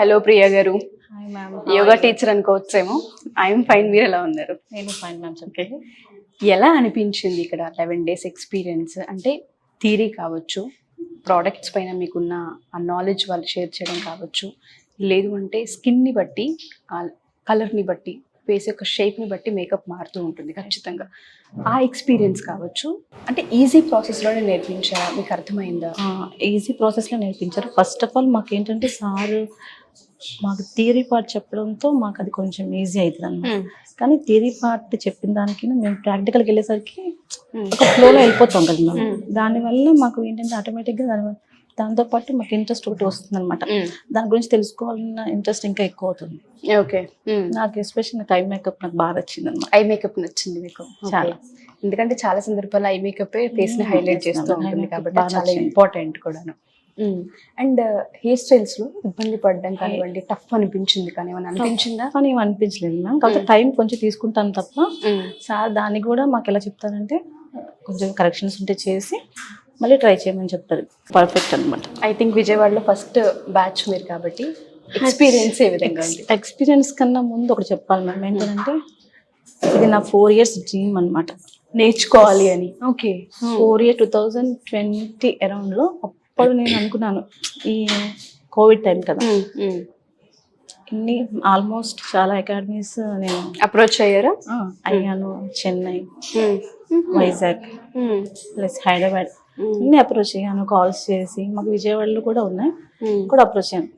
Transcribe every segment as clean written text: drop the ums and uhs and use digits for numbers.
Hello Priya గారు, hi ma'am. Yoga teacher అనుకోవచ్చేమో. I'm fine, మీరు ఎలా ఉన్నారు? నేను ఫైన్ మ్యామ్. ఓకే, ఎలా అనిపించింది ఇక్కడ 11 days ఎక్స్పీరియన్స్? అంటే థియరీ కావచ్చు, ప్రోడక్ట్స్ పైన మీకున్న ఆ నాలెడ్జ్ వాళ్ళు షేర్ చేయడం కావచ్చు, లేదు అంటే స్కిన్ని బట్టి, కలర్ని బట్టి, ఫేస్ యొక్క షేప్ని బట్టి మేకప్ మారుతూ ఉంటుంది ఖచ్చితంగా. ఆ ఎక్స్పీరియన్స్ కావచ్చు, అంటే ఈజీ ప్రాసెస్లోనే నేర్పించారా? మీకు అర్థమైందా? ఈజీ ప్రాసెస్లో నేర్పించారు. ఫస్ట్ ఆఫ్ ఆల్ మాకు ఏంటంటే సార్ మాకు థియరీ పార్ట్ చెప్పడంతో మాకు అది కొంచెం ఈజీ అవుతుంది అన్నమాట. కానీ థియరీ పార్ట్ చెప్పిన దానికి మేము ప్రాక్టికల్కి వెళ్ళేసరికి ఒక ఫ్లోలో వెళ్ళిపోతాం కదా మేము. దానివల్ల మాకు ఏంటంటే ఆటోమేటిక్గా దాంతోపాటు మాకు ఇంట్రెస్ట్ ఒకటి వస్తుంది అనమాట. దాని గురించి తెలుసుకోవాలన్న ఇంట్రెస్ట్ ఇంకా ఎక్కువ అవుతుంది. ఓకే, నాకు ఎస్పెషల్ నాకు ఐ మేకప్ నాకు బాగా నచ్చింది అనమాట. ఐ మేకప్ నచ్చింది మీకు చాలా? ఎందుకంటే చాలా సందర్భాల్లో ఐ మేకప్ ఫేస్ ని హైలైట్ చేస్తూ ఉంటుంది కాబట్టి చాలా ఇంపార్టెంట్ కూడాను. అండ్ హెయిర్ స్టైల్స్ లో ఇబ్బంది పడడం కానివ్వండి, టఫ్ అనిపించింది కానీ ఏమైనా అనిపించిందా? కానీ ఏమి అనిపించలేదు మ్యామ్. కాకపోతే టైం కొంచెం తీసుకుంటాను తప్ప సార్ దానికి కూడా మాకు ఎలా చెప్తారంటే కొంచెం కరెక్షన్స్ ఉంటే చేసి మళ్ళీ ట్రై చేయమని చెప్తారు. పర్ఫెక్ట్ అనమాట. ఐ థింక్ విజయవాడలో ఫస్ట్ బ్యాచ్ మీరు కాబట్టి ఎక్స్పీరియన్స్ ఏ విధంగా ఉంది? ఎక్స్పీరియన్స్ కన్నా ముందు ఒకటి చెప్పాలి మ్యామ్. ఏంటంటే ఇది నా 4 years డ్రీమ్ అనమాట, నేర్చుకోవాలి అని. ఓకే, 4 years 2020 అరౌండ్లో అప్పుడు నేను అనుకున్నాను. ఈ కోవిడ్ టైం కదా, ఇన్ని ఆల్మోస్ట్ చాలా అకాడమీస్ నేను అప్రోచ్ అయ్యారా? అయ్యాను. చెన్నై, వైజాగ్ ప్లస్ హైదరాబాద్ అన్ని అప్రోచ్ అయ్యాను. కాల్స్ చేసి మాకు విజయవాడలో కూడా ఉన్నాయి, కూడా అప్రోచ్ అయ్యాను.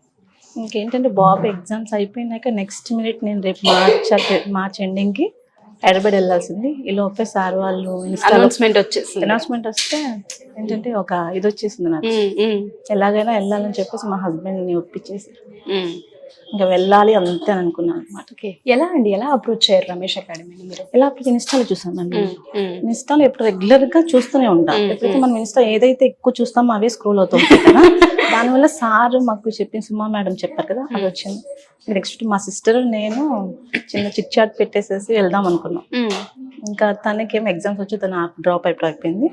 ఇంకేంటంటే బాబు ఎగ్జామ్స్ అయిపోయినాక నెక్స్ట్ మినిట్ నేను రేపు మార్చ్ ఎండింగ్కి హైదరాబాద్ వెళ్ళాల్సింది. ఈ లోపే సార్ వాళ్ళు అనౌన్స్మెంట్ వస్తే ఏంటంటే ఒక ఇది వచ్చేసింది నాకు, ఎలాగైనా వెళ్ళాలని చెప్పేసి మా హస్బెండ్ని ఒప్పించేసి ఇంకా వెళ్ళాలి అంతే అని అనుకున్నాను అనమాట. ఎలా అండి, ఎలా అప్రోచ్ అయ్యారు రమేష్ అకాడమీని మీరు? ఎలా అప్రోచ్? ఇన్స్టాలో చూసాను అండి. ఇన్స్టాలో ఎప్పుడు రెగ్యులర్గా చూస్తూనే ఉంటాం. ఎప్పుడైతే మనం ఇన్స్టా ఏదైతే ఎక్కువ చూస్తామో అవే స్క్రోల్ అవుతూ ఉంటాయి కదా. దానివల్ల సార్ మాకు చెప్పిన సుమా మేడం చెప్పారు కదా, అది వచ్చింది. నెక్స్ట్ మా సిస్టర్ నేను చిన్న చిట్ చాట్ పెట్టేసేసి వెళ్దాం అనుకున్నాం. ఇంకా తనకేమో ఎగ్జామ్స్ వచ్చి తను డ్రాప్ అయిపోయింది.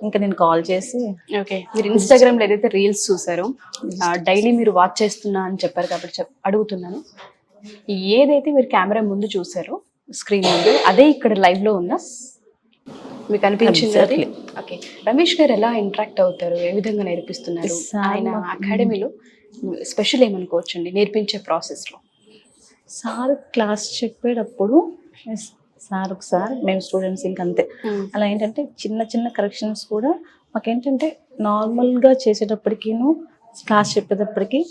ఇంకా నేను కాల్ చేసి ఓకే, మీరు ఇన్స్టాగ్రామ్ లో ఏదైతే రీల్స్ చూసారో డైలీ మీరు వాచ్ చేస్తున్నా అని చెప్పారు కాబట్టి అడుగుతున్నాను, ఏదైతే మీరు కెమెరా ముందు చూసారో స్క్రీన్ ముందు అదే ఇక్కడ లైవ్ లో ఉందా? మీకు అనిపించింది? ఓకే, రమేష్ గారు ఎలా ఇంటరాక్ట్ అవుతారు, ఏ విధంగా నేర్పిస్తున్నారు? ఆయన అకాడమీలో స్పెషల్ ఏమనుకోవచ్చండి నేర్పించే ప్రాసెస్లో? సార్ క్లాస్ చెప్పేటప్పుడు సార్ ఒకసారి మేము స్టూడెంట్స్ ఇంకంతే. అలా ఏంటంటే చిన్న చిన్న కరెక్షన్స్ కూడా మాకేంటంటే నార్మల్గా చేసేటప్పటికీను క్లాస్ చెప్పేటప్పటికి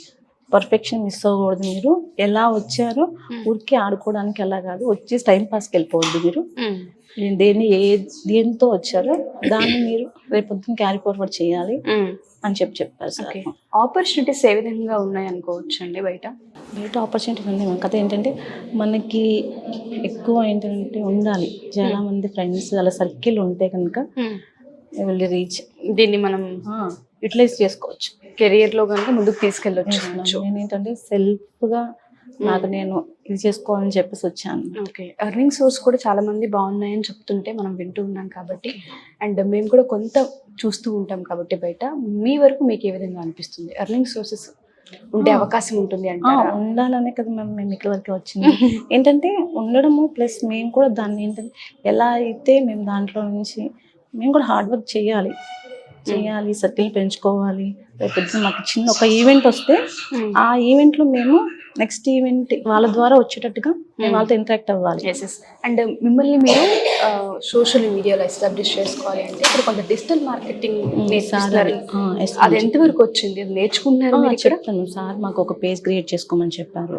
పర్ఫెక్షన్ మిస్ అవ్వకూడదు. మీరు ఎలా వచ్చారో ఊరికి ఆడుకోవడానికి అలా కాదు, వచ్చేసి టైం పాస్కి వెళ్ళిపోవద్దు. మీరు దేంతో వచ్చారో దాన్ని మీరు రేపొద్దున క్యారీ ఫార్వర్డ్ చేయాలి అని చెప్పారు సార్. ఆపర్చునిటీస్ ఏ విధంగా ఉన్నాయి అనుకోవచ్చు అండి? బయట ఆపర్చునిటీస్ ఉంది. కథ ఏంటంటే మనకి ఎక్కువ ఏంటంటే ఉండాలి, చాలా మంది ఫ్రెండ్స్ అలా సర్కిల్ ఉంటే కనుక రీచ్ దీన్ని మనం యూటిలైజ్ చేసుకోవచ్చు, కెరియర్లో కనుక ముందుకు తీసుకెళ్ళొచ్చు. నేను ఏంటంటే సెల్ఫ్గా నాకు నేను ఇది చేసుకోవాలని చెప్పేసి వచ్చాను. ఓకే, ఎర్నింగ్ సోర్స్ కూడా చాలా మంది బాగున్నాయని చెప్తుంటే మనం వింటూ ఉన్నాం కాబట్టి, అండ్ మేము కూడా కొంత చూస్తూ ఉంటాం కాబట్టి బయట. మీ వరకు మీకు ఏ విధంగా అనిపిస్తుంది? ఎర్నింగ్ సోర్సెస్ ఉండే అవకాశం ఉంటుంది అంటే? ఉండాలనే కదా మేము ఇక్కడ వరకు వచ్చింది. ఏంటంటే ఉండడము ప్లస్ మేము కూడా దాన్ని ఏంటంటే ఎలా అయితే మేము దాంట్లో నుంచి మేము కూడా హార్డ్ వర్క్ చేయాలి, సర్కిల్ పెంచుకోవాలి. రేపు మాకు చిన్న ఒక ఈవెంట్ వస్తే ఆ ఈవెంట్లో మేము నెక్స్ట్ ఈవెంట్ వాళ్ళ ద్వారా వచ్చేటట్టుగా మేము వాళ్ళతో ఇంటరాక్ట్ అవ్వాలి. అండ్ మిమ్మల్ని మీరు సోషల్ మీడియాలో ఎస్టాబ్లిష్ చేసుకోవాలి అంటే ఇప్పుడు కొంత డిజిటల్ మార్కెటింగ్ నేర్పిస్తున్నారు. అది ఎంతవరకు వచ్చింది, అది నేర్చుకున్నారు? చెప్తాను. సార్ మాకు ఒక పేజ్ క్రియేట్ చేసుకోమని చెప్పారు.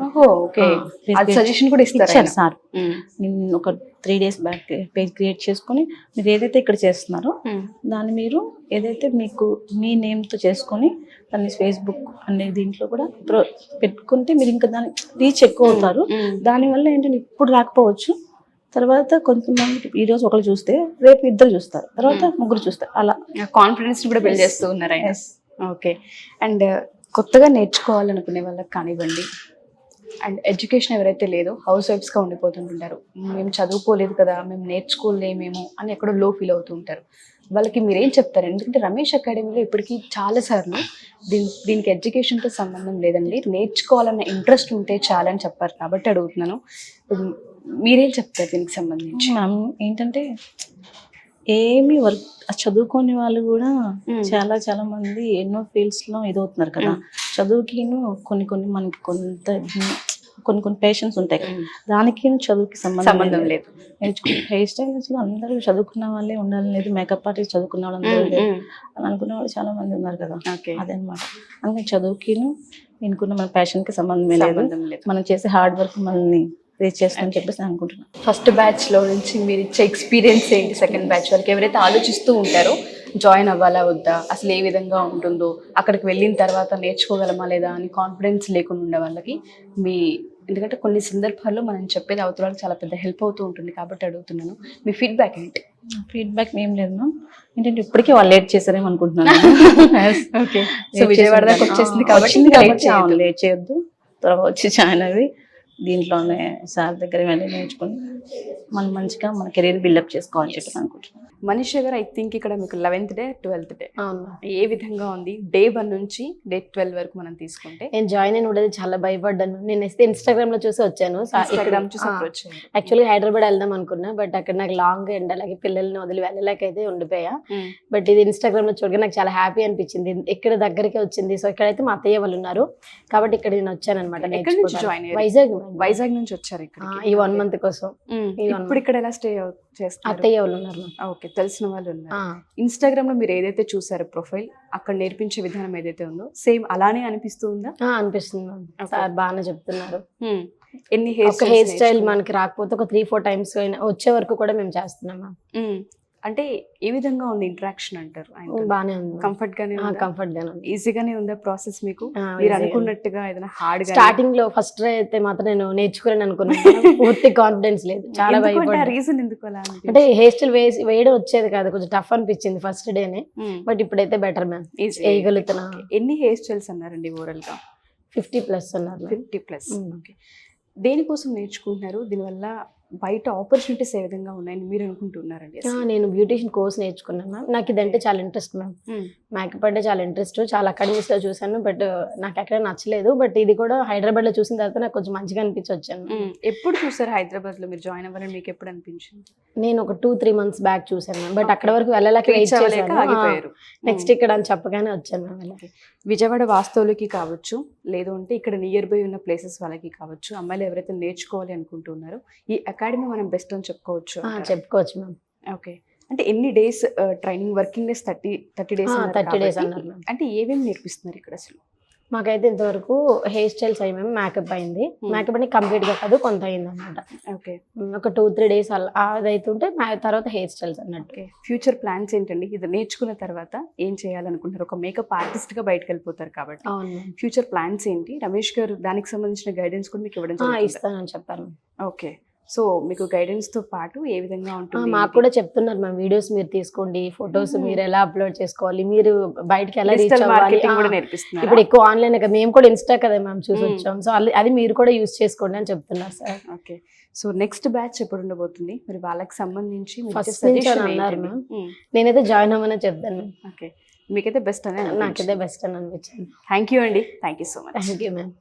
సజెషన్ కూడా ఇస్తారు సార్. నేను ఒక 3 days బ్యాక్ పేజ్ క్రియేట్ చేసుకొని మీరు ఏదైతే ఇక్కడ చేస్తున్నారో దాన్ని మీరు ఏదైతే మీకు మీ నేమ్తో చేసుకొని దాన్ని ఫేస్బుక్ అనే దీంట్లో కూడా పెట్టుకుంటే మీరు ఇంకా దాని రీచ్ ఎక్కువ అవుతారు. దానివల్ల ఏంటంటే ఇప్పుడు రాకపోవచ్చు, తర్వాత కొంతమంది ఈరోజు ఒకరు చూస్తే రేపు 2 చూస్తారు, తర్వాత 3 చూస్తారు. అలా కాన్ఫిడెన్స్ కూడా బిల్డ్ చేస్తూ ఉన్నారు. ఓకే, అండ్ కొత్తగా నేర్చుకోవాలనుకునే వాళ్ళకి కానివ్వండి, అండ్ ఎడ్యుకేషన్ ఎవరైతే లేదో హౌస్ వైఫ్స్గా ఉండిపోతుంటారు, మేము చదువుకోలేదు కదా, మేము నేర్చుకోలేమేమో అని ఎక్కడో లో ఫీల్ అవుతూ ఉంటారు. వాళ్ళకి మీరేం చెప్తారు? ఎందుకంటే రమేష్ అకాడమీలో ఇప్పటికీ చాలాసార్లు దీనికి ఎడ్యుకేషన్తో సంబంధం లేదండి, నేర్చుకోవాలన్న ఇంట్రెస్ట్ ఉంటే చాలని చెప్పారు కాబట్టి అడుగుతున్నాను. మీరేం చెప్తారు దీనికి సంబంధించి? మ్యామ్ ఏంటంటే ఏమి వర్క్ చదువుకోని వాళ్ళు కూడా చాలా చాలా మంది ఎన్నో ఫీల్డ్స్ లో ఇదవుతున్నారు కదా. చదువుకిను కొన్ని మనకి కొన్ని పేషెన్స్ ఉంటాయి కదా, దానికి చదువుకి సంబంధం లేదు. హెయిర్ స్టైల్స్ లో అందరూ చదువుకున్న వాళ్ళే ఉండాలని లేదు, మేకప్ ఆర్టిస్ట్ చదువుకున్న వాళ్ళు అందరూ లేదు అని అనుకున్న వాళ్ళు చాలా మంది ఉన్నారు కదా. అదనమాట. అందుకని చదువుకిను దీనికి మన ప్యాషన్ కి సంబంధమే లేదు, మనం చేసే హార్డ్ వర్క్ మనల్ని రీచ్ చేస్తామని చెప్పేసి అనుకుంటున్నాను. ఫస్ట్ బ్యాచ్ లో నుంచి మీరు ఇచ్చే ఎక్స్పీరియన్స్ ఏంటి? సెకండ్ బ్యాచ్ వాళ్ళకి ఎవరైతే ఆలోచిస్తూ ఉంటారో జాయిన్ అవ్వాలా వద్దా, అసలు ఏ విధంగా ఉంటుందో, అక్కడికి వెళ్ళిన తర్వాత నేర్చుకోగలమా లేదా అని కాన్ఫిడెన్స్ లేకుండా ఉండే వాళ్ళకి మీ, ఎందుకంటే కొన్ని సందర్భాల్లో మనం చెప్పేది అవతల వాళ్ళకి చాలా పెద్ద హెల్ప్ అవుతూ ఉంటుంది కాబట్టి అడుగుతున్నాను, మీ ఫీడ్బ్యాక్ ఏంటి? ఫీడ్బ్యాక్ ఏం లేదు మ్యామ్, ఏంటంటే ఇప్పటికీ వాళ్ళు లేట్ చేశారేమో అనుకుంటున్నాను. ఓకే, సో విజయవాడ దాకా వచ్చేసింది కాబట్టి లేట్ చేయొద్దు, త్వరగా వచ్చి జాయిన్ అవి దీంట్లోనే సార్ దగ్గర వెళ్ళి నేర్చుకుని మనం మంచిగా మన కెరీర్ బిల్డప్ చేసుకోవాలని చెప్పి అనుకుంటున్నాను. మనీష్ గారు, ఐ థింక్ ఇక్కడ మీకు 11th డే 12th డే ఏ విధంగా ఉంది? డే 1 నుంచి డే 12 వరకు మనం తీసుకుంటే. నేను జాయిన్ అయిన ఉండేది చాలా భయపడ్డాను. నేను వస్తే ఇన్స్టాగ్రామ్ లో చూసి వచ్చాను. యాక్చువల్లీ హైదరాబాద్ వెళ్దాం అనుకున్నా, బట్ అక్కడ నాకు లాంగ్ అండ్ అలాగే పిల్లల్ని వదిలి వెళ్ళలేకైతే ఉండిపోయా. బట్ ఇది ఇన్స్టాగ్రామ్ లో చూడగా నాకు చాలా హ్యాపీ అనిపించింది, ఇక్కడ దగ్గరికి వచ్చింది. సో ఇక్కడైతే మా అత్తయ్య వాళ్ళు ఉన్నారు కాబట్టి ఇక్కడ నేను వచ్చాను అనమాట. వైజాగ్ నుంచి వచ్చారు ఇక్కడ ఈ 1 month కోసం. ఇప్పుడు ఇక్కడ ఎలా స్టే చేస్తారు? అత్తయ్య వాళ్ళు ఉన్నారు. ఓకే, తెలిసిన వాళ్ళు ఉన్నారు. ఇన్స్టాగ్రామ్ లో మీరు ఏదైతే చూసారో ప్రొఫైల్, అక్కడ నేర్పించే విధానం ఏదైతే ఉందో సేమ్ అలానే అనిపిస్తూ ఉందా? అనిపిస్తుంది. సార్ బాగానే చెప్తున్నారు. ఎన్ని హెయిర్ స్టైల్ మనకి రాకపోతే ఒక 3-4 times వచ్చే వరకు కూడా మేము చేస్తున్నాం. అంటే ఏ విధంగా ఉంది ఇంటరాక్షన్ అంటారు? బానే ఉంది, కంఫర్ట్ గానే ఉంది, ఈజీగానే ఉందా ప్రాసెస్ మీకు? మీరు అనుకున్నట్టుగా ఏదైనా హార్డ్ గా? స్టార్టింగ్ లో ఫస్ట్ డే అయితే మాత్రం నేను నేర్చుకోలేను అనుకున్నాను. పూర్తి కాన్ఫిడెన్స్ లేదు, చాలా భయపడ్డా. రీజన్ ఎందుకు అలా? అంటే హెయిర్ స్టైల్ వేయడం వచ్చేది కాదు, కొంచెం టఫ్ అనిపించింది ఫస్ట్ డేనే. బట్ ఇప్పుడైతే బెటర్ మ్యామ్, వేయగలుగుతున్నా. ఎన్ని హెయిర్ స్టైల్స్ అన్నారండి ఓవరాల్ గా? 50+ అన్నారు. 50+. దేనికోసం నేర్చుకుంటున్నారు? దీనివల్ల బయట ఆపర్చునిటీస్ ఏ విధంగా ఉన్నాయని మీరు అనుకుంటున్నారండి? నేను బ్యూటిషియన్ కోర్స్ నేర్చుకున్నాను మ్యామ్. నాకు ఇదంటే చాలా ఇంట్రెస్ట్ మ్యామ్. మేకప్ అంటే చాలా ఇంట్రెస్ట్. చాలా అకాడమీస్ లో చూసాను, బట్ నాకు ఎక్కడ నచ్చలేదు. బట్ ఇది కూడా హైదరాబాద్ లో చూసిన తర్వాత నాకు కొంచెం మంచిగా అనిపించి వచ్చాను. ఎప్పుడు చూసారు హైదరాబాద్ లో మీరు జాయిన్ అవ్వాలని? మీకు ఎప్పుడు అనిపించింది? నేను ఒక 2-3 months బ్యాక్ చూసాను మ్యామ్, బట్ అక్కడ వరకు వెళ్ళలేక నెక్స్ట్ ఇక్కడ అని చెప్పగానే వచ్చాను మ్యామ్. విజయవాడ వాస్తవులకి కావచ్చు, లేదు అంటే ఇక్కడ నియర్ బై ఉన్న ప్లేసెస్ వాళ్ళకి కావచ్చు, అమ్మాయిలు ఎవరైతే నేర్చుకోవాలి అనుకుంటున్నారో ఈ అకాడమీ మనం బెస్ట్ అని చెప్పుకోవచ్చు. చెప్పుకోవచ్చు మ్యామ్. ఓకే, అంటే ఎన్ని days training? Working days 30 days. 30 days అన్నారు. అంటే ఏమేమి నేర్పిస్తున్నారు ఇక్కడ అసలు? మాకైతే ఇంతవరకు హెయిర్ స్టైల్స్ అయ్యి మేము మేకప్ అయింది. మేకప్ అని కంప్లీట్ గా కాదు, కొంత అయింది అనమాట. ఓకే, ఒక 2-3 days అలా అదైతుంటే తర్వాత హెయిర్ స్టైల్స్ అన్నట్టు. ఫ్యూచర్ ప్లాన్స్ ఏంటండి? ఇది నేర్చుకున్న తర్వాత ఏం చేయాలనుకుంటారు? ఒక మేకప్ ఆర్టిస్ట్ గా బయటకు వెళ్ళిపోతారు కాబట్టి ఫ్యూచర్ ప్లాన్స్ ఏంటి? రమేష్ గారు దానికి సంబంధించిన గైడెన్స్ కూడా మీకు ఇవ్వడం ఇస్తానని చెప్పారు. ఓకే, సో మీకు గైడెన్స్ తో పాటు ఏ విధంగా ఉంటుంది? మాకు కూడా చెప్తున్నారు మ్యామ్, వీడియోస్ మీరు తీసుకోండి, ఫొటోస్ మీరు ఎలా అప్లోడ్ చేసుకోవాలి, మీరు బయటకి ఎలా రీచ్ అవ్వాలి. ఇప్పుడు ఎక్కువ ఆన్లైన్ కదా, మేము కూడా ఇన్స్టా కదా మ్యామ్ చూసి వచ్చాం. సో అది మీరు కూడా యూజ్ చేసుకోండి అని చెప్తున్నారు sir. Okay, so next batch ఎప్పుడు ఉండబోతుంది? మరి వాళ్ళకి సంబంధించి అన్నారు మ్యామ్. నేనైతే జాయిన్ అవ్వమని చెప్తాను. ఓకే, మీకైతే బెస్ట్ అని? నాకైతే బెస్ట్ అని అనిపించింది. థ్యాంక్ యూ అండి, thank you so much. Thank you ma'am.